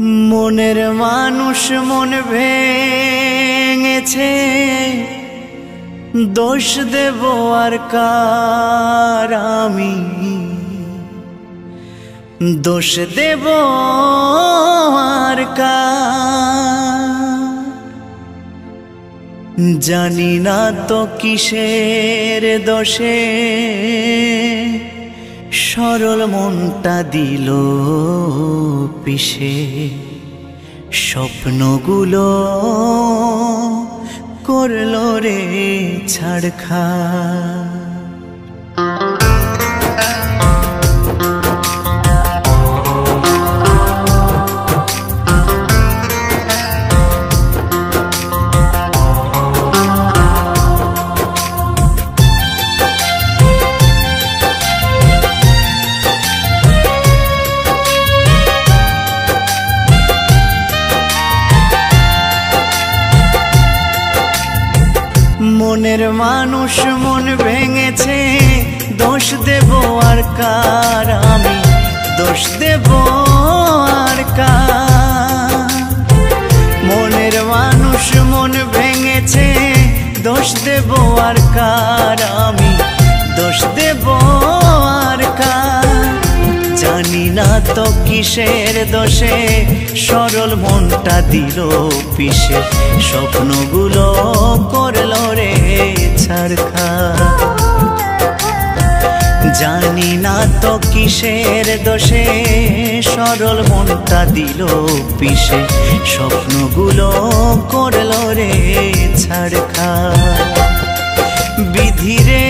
মনের মানুষ মন ভেঙেছে, দোষ দেব আর কার আমি, দোষ দেব আর কার। জানি না তো কিসের দোষে সরল মনটা দিল পিষে, স্বপ্নগুলো করলো রে ছাড়খাড়। মনের মানুষ মন ভেঙেছে, দোষ দেব আর কার আমি, দোষ দেব আর কার। মনের মানুষ মন ভেঙেছে, দোষ দেব আর কার আমি, দোষ দেব আর কার। জানি না তো কিসের দোষে সরল মনটা দিল পিষে, স্বপ্নগুলো করলো রে ছাড়খাড়। জানি না তো কিসের দোষে সরল মনটা দিল পিষে, স্বপ্নগুলো করলো রে ছাড়খাড়। বিধিরে